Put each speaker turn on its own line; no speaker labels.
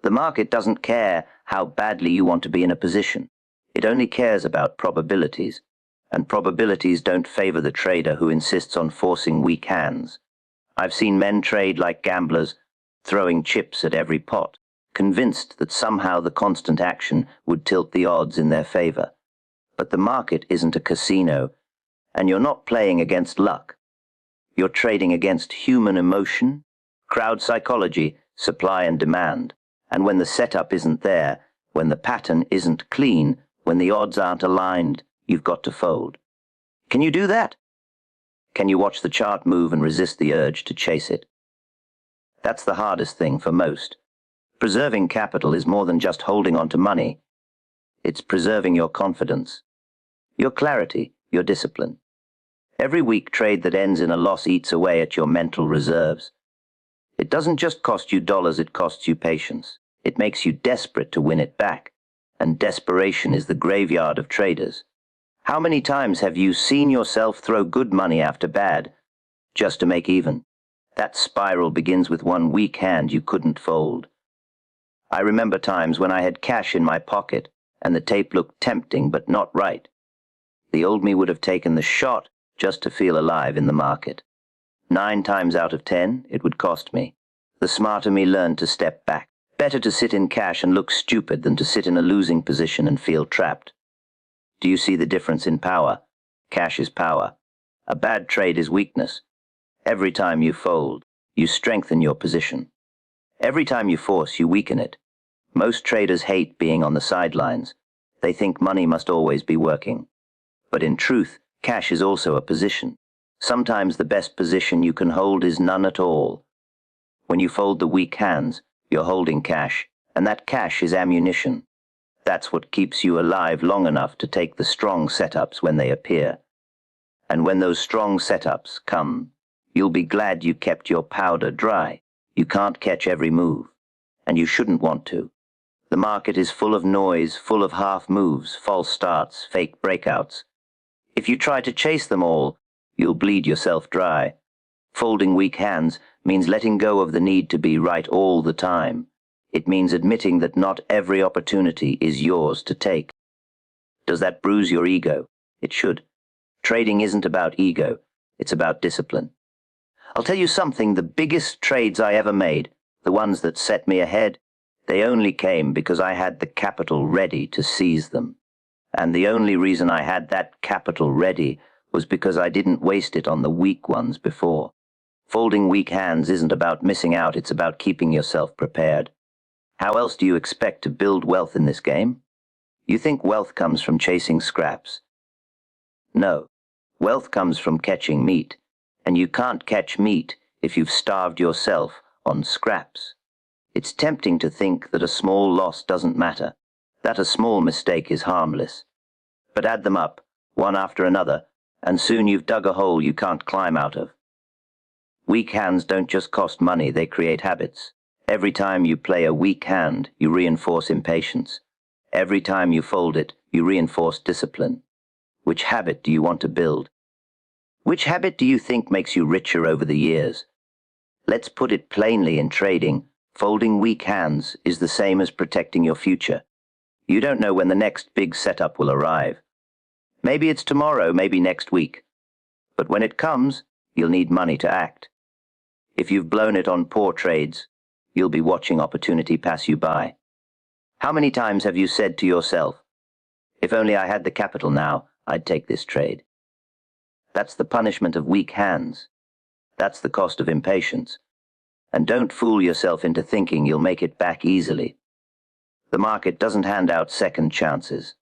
The market doesn't care how badly you want to be in a position. It only cares about probabilities, and probabilities don't favor the trader who insists on forcing weak hands. I've seen men trade like gamblers, throwing chips at every pot, convinced that somehow the constant action would tilt the odds in their favor. But the market isn't a casino, and you're not playing against luck. You're trading against human emotion, crowd psychology, supply and demand. And when the setup isn't there, when the pattern isn't clean, when the odds aren't aligned, you've got to fold. Can you do that? Can you watch the chart move and resist the urge to chase it? That's the hardest thing for most. Preserving capital is more than just holding on to money. It's preserving your confidence, your clarity, your discipline. Every weak trade that ends in a loss eats away at your mental reserves. It doesn't just cost you dollars, it costs you patience. It makes you desperate to win it back. And desperation is the graveyard of traders. How many times have you seen yourself throw good money after bad, just to make even? That spiral begins with one weak hand you couldn't fold. I remember times when I had cash in my pocket, and the tape looked tempting but not right. The old me would have taken the shot just to feel alive in the market. 9 times out of 10, it would cost me. The smarter me learned to step back. Better to sit in cash and look stupid than to sit in a losing position and feel trapped. Do you see the difference in power? Cash is power. A bad trade is weakness. Every time you fold, you strengthen your position. Every time you force, you weaken it. Most traders hate being on the sidelines. They think money must always be working. But in truth, cash is also a position. Sometimes the best position you can hold is none at all. When you fold the weak hands, you're holding cash, and that cash is ammunition. That's what keeps you alive long enough to take the strong setups when they appear. And when those strong setups come, you'll be glad you kept your powder dry. You can't catch every move, and you shouldn't want to. The market is full of noise, full of half moves, false starts, fake breakouts. If you try to chase them all, you'll bleed yourself dry. Folding weak hands means letting go of the need to be right all the time. It means admitting that not every opportunity is yours to take. Does that bruise your ego? It should. Trading isn't about ego, it's about discipline. I'll tell you something, the biggest trades I ever made, the ones that set me ahead, they only came because I had the capital ready to seize them. And the only reason I had that capital ready was because I didn't waste it on the weak ones before. Folding weak hands isn't about missing out, it's about keeping yourself prepared. How else do you expect to build wealth in this game? You think wealth comes from chasing scraps? No, wealth comes from catching meat, and you can't catch meat if you've starved yourself on scraps. It's tempting to think that a small loss doesn't matter, that a small mistake is harmless. But add them up, one after another, and soon you've dug a hole you can't climb out of. Weak hands don't just cost money, they create habits. Every time you play a weak hand, you reinforce impatience. Every time you fold it, you reinforce discipline. Which habit do you want to build? Which habit do you think makes you richer over the years? Let's put it plainly in trading, folding weak hands is the same as protecting your future. You don't know when the next big setup will arrive. Maybe it's tomorrow, maybe next week. But when it comes, you'll need money to act. If you've blown it on poor trades, you'll be watching opportunity pass you by. How many times have you said to yourself, if only I had the capital now, I'd take this trade? That's the punishment of weak hands. That's the cost of impatience. And don't fool yourself into thinking you'll make it back easily. The market doesn't hand out second chances.